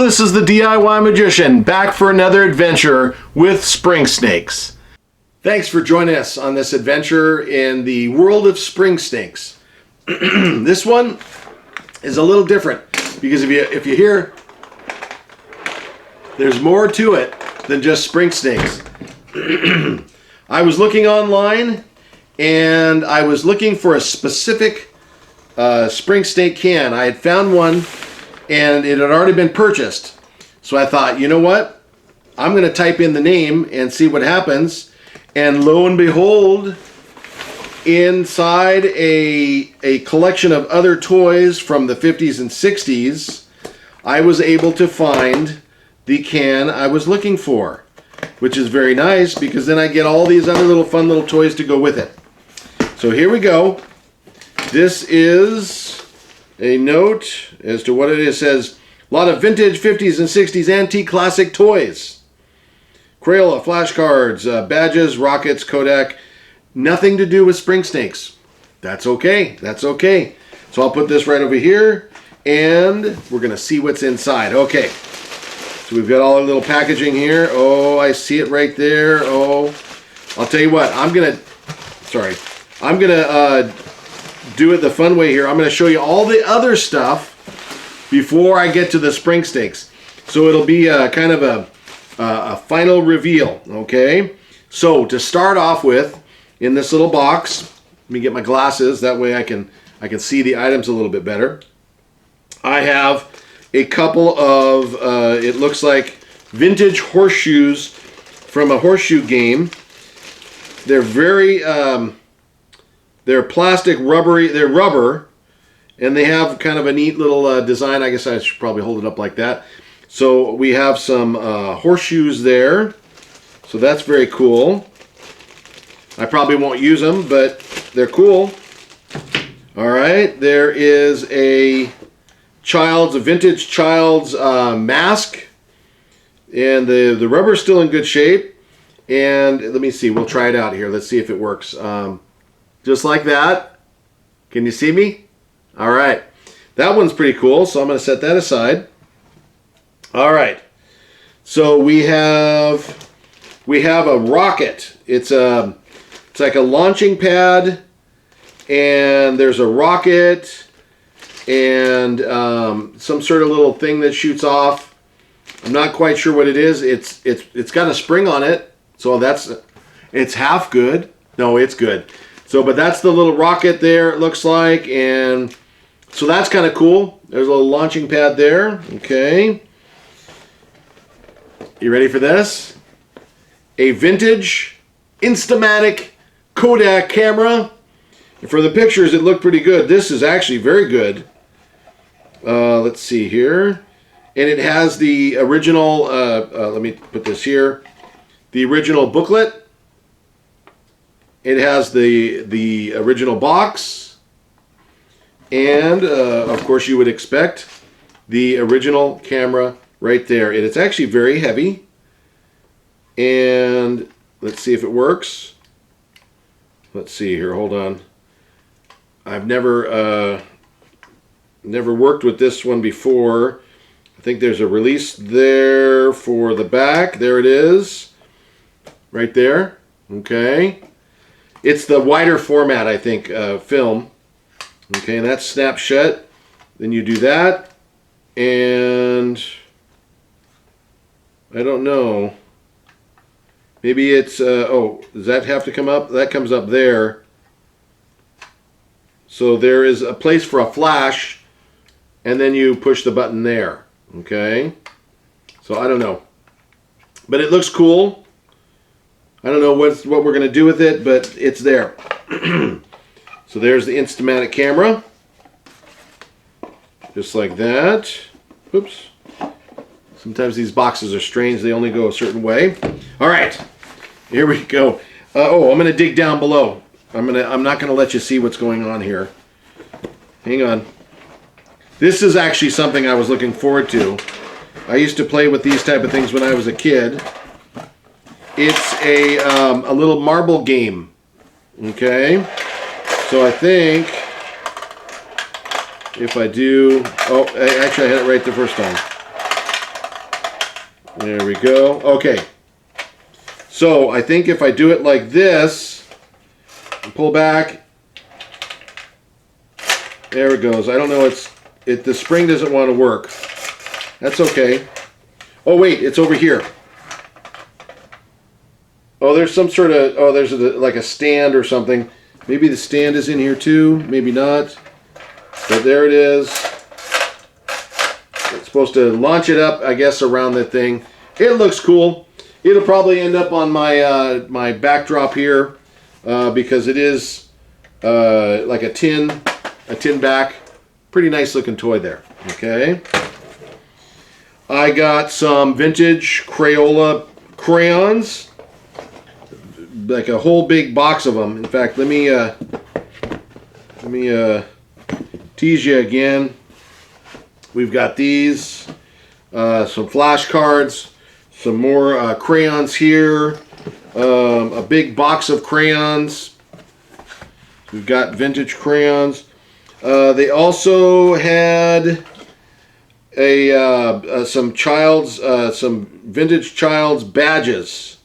this is the DIY Magician, back for another adventure with spring snakes. Thanks for joining us on this adventure in the world of spring snakes. This one is a little different because if you hear, there's more to it than just spring snakes. I was looking online and I was looking for a specific spring snake can. I had found one and it had already been purchased. So I thought, you know what? I'm going to type in the name and see what happens. And lo and behold, inside a collection of other toys from the 50s and 60s, I was able to find the can I was looking for, which is very nice because then I get all these other little fun little toys to go with it. So here we go. This is a note as to what it is. It says, a lot of vintage 50s and 60s antique classic toys. Crayola, flashcards, badges, rockets, Kodak. Nothing to do with spring snakes. That's okay. That's okay. So I'll put this right over here and we're going to see what's inside. Okay. So we've got all our little packaging here. Oh, I see it right there. Oh, I'll tell you what. I'm going to do it the fun way here. I'm going to show you all the other stuff before I get to the spring snakes. So it'll be kind of a final reveal, okay? So to start off with, in this little box, let me get my glasses. That way I can see the items a little bit better. I have a couple of, it looks like vintage horseshoes from a horseshoe game. They're very, they're plastic, rubbery, they're rubber, and they have kind of a neat little design. I guess I should probably hold it up like that. So we have some horseshoes there. So that's very cool. I probably won't use them, but they're cool. All right, there is a vintage child's mask, and the rubber's still in good shape. And let me see, we'll try it out here. Let's see if it works. Just like that. Can you see me? All right. That one's pretty cool, so I'm going to set that aside. All right. So we have a rocket. It's like a launching pad, and there's a rocket and some sort of little thing that shoots off. I'm not quite sure what it is. It's got a spring on it, so it's half good. No, it's good. So, but that's the little rocket there, it looks like, and so that's kind of cool. There's a little launching pad there. Okay. You ready for this? A vintage Instamatic Kodak camera. And for the pictures, it looked pretty good. This is actually very good. Let's see here. And it has the original, let me put this here, the original booklet. It has the original box, and of course you would expect the original camera right there. And it's actually very heavy. And let's see if it works. Let's see here. Hold on. I've never worked with this one before. I think there's a release there for the back. There it is, right there. Okay. It's the wider format, I think, film. Okay, and that's snap shut. Then you do that, and I don't know. Maybe it's, oh, does that have to come up? That comes up there. So there is a place for a flash, and then you push the button there. Okay? So I don't know. But it looks cool. I don't know what we're going to do with it, but it's there. So there's the Instamatic Camera. Just like that. Oops. Sometimes these boxes are strange. They only go a certain way. All right. Here we go. Oh, I'm going to dig down below. I'm not going to let you see what's going on here. Hang on. This is actually something I was looking forward to. I used to play with these type of things when I was a kid. It's a little marble game. Okay. So I think if I do, oh, actually I had it right the first time. There we go. Okay. So I think if I do it like this, and pull back, there it goes. I don't know, the spring doesn't want to work. That's okay. Oh wait, it's over here. Oh, there's some sort of, oh, there's like a stand or something. Maybe the stand is in here too, maybe not. But there it is. It's supposed to launch it up, I guess, around that thing. It looks cool. It'll probably end up on my my backdrop here because it is like a tin back. Pretty nice looking toy there. Okay. I got some vintage Crayola crayons, like a whole big box of them. In fact, let me tease you again. We've got these, some flashcards, some more crayons here, a big box of crayons. We've got vintage crayons. They also had some vintage child's badges.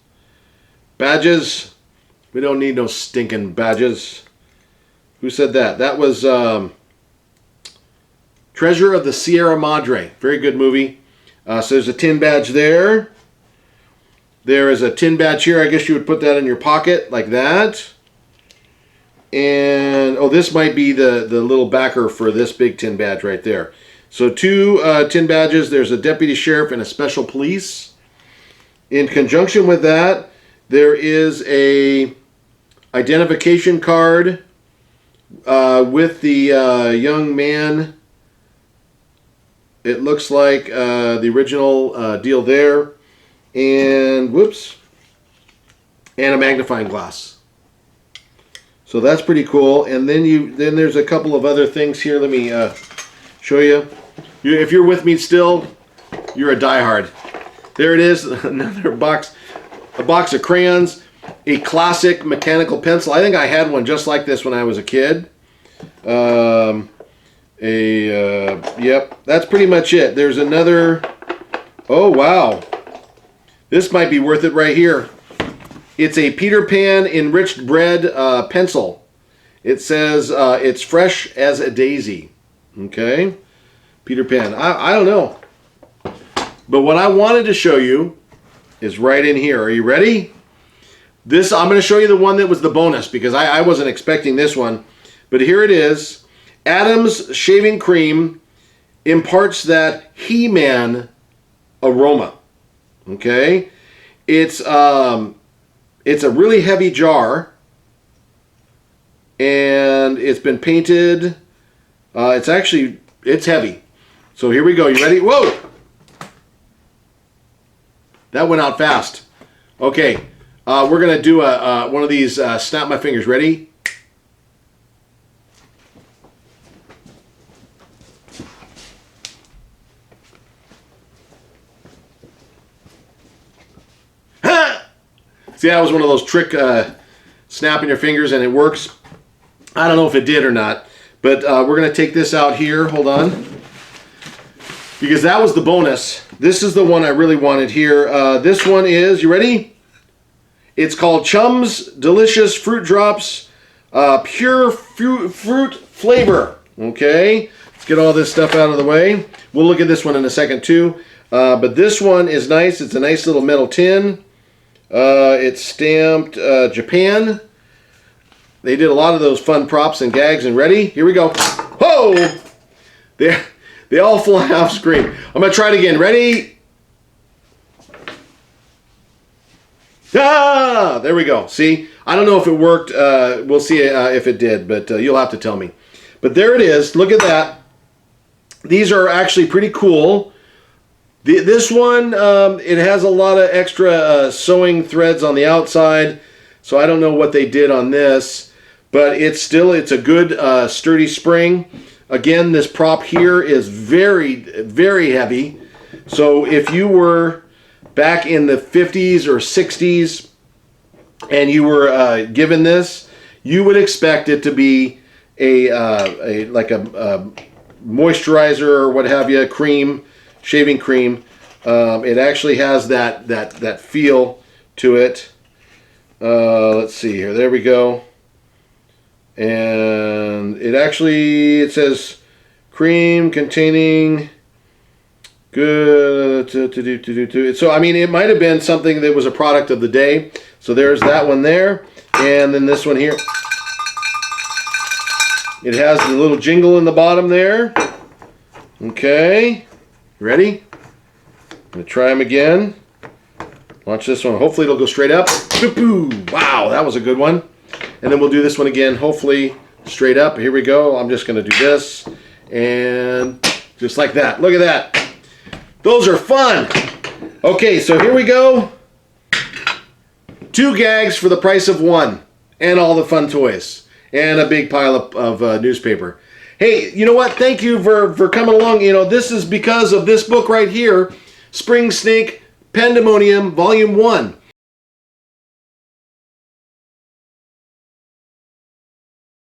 Badges? We don't need no stinking badges. Who said that? That was Treasure of the Sierra Madre. Very good movie. So there's a tin badge there. There is a tin badge here. I guess you would put that in your pocket like that. And, oh, this might be the little backer for this big tin badge right there. So two tin badges. There's a deputy sheriff and a special police. In conjunction with that, there is a identification card with the young man. It looks like the original deal there. And, whoops, and a magnifying glass. So that's pretty cool. And then there's a couple of other things here. Let me show you. If you're with me still, you're a diehard. There it is, another box, a box of crayons, a classic mechanical pencil. I think I had one just like this when I was a kid. Yep, that's pretty much it. There's another, oh wow, this might be worth it right here. It's a Peter Pan enriched bread pencil. It says it's fresh as a daisy. Okay, Peter Pan. I don't know, but what I wanted to show you is right in here. Are you ready? This, I'm going to show you the one that was the bonus because I wasn't expecting this one, but here it is. Adam's shaving cream imparts that He-Man aroma. Okay, it's a really heavy jar, and it's been painted. It's heavy. So here we go. You ready? Whoa! That went out fast. Okay, we're gonna do one of these. Snap my fingers. Ready? See, that was one of those trick snapping your fingers, and it works. I don't know if it did or not, but we're going to take this out here. Hold on. Because that was the bonus. This is the one I really wanted here. This one is, you ready? It's called Chums Delicious Fruit Drops Pure Fruit Flavor. Okay, let's get all this stuff out of the way. We'll look at this one in a second too. But this one is nice. It's a nice little metal tin. It's stamped Japan. They did a lot of those fun props and gags. And ready? Here we go. Whoa! They all fly off screen. I'm going to try it again. Ready? Ah! There we go. See? I don't know if it worked. We'll see if it did, but you'll have to tell me. But there it is. Look at that. These are actually pretty cool. This one, it has a lot of extra sewing threads on the outside, so I don't know what they did on this, but it's a good sturdy spring. Again, this prop here is very, very heavy, so if you were back in the 50s or 60s and you were given this, you would expect it to be a moisturizer or what have you, cream, shaving cream. It actually has that feel to it. Let's see here. There we go. And it says cream containing good so I mean, it might have been something that was a product of the day. So there's that one there, and then this one here. It has the little jingle in the bottom there. Okay, ready? I'm gonna try them again. Watch this one. Hopefully it'll go straight up. Wow, that was a good one. And then we'll do this one again, hopefully straight up. Here we go. I'm just going to do this. And just like that. Look at that. Those are fun. Okay, so here we go. 2 gags for the price of 1. And all the fun toys. And a big pile of newspaper. Hey, you know what? Thank you for coming along. You know, this is because of this book right here. Spring Snake Pandemonium Volume 1.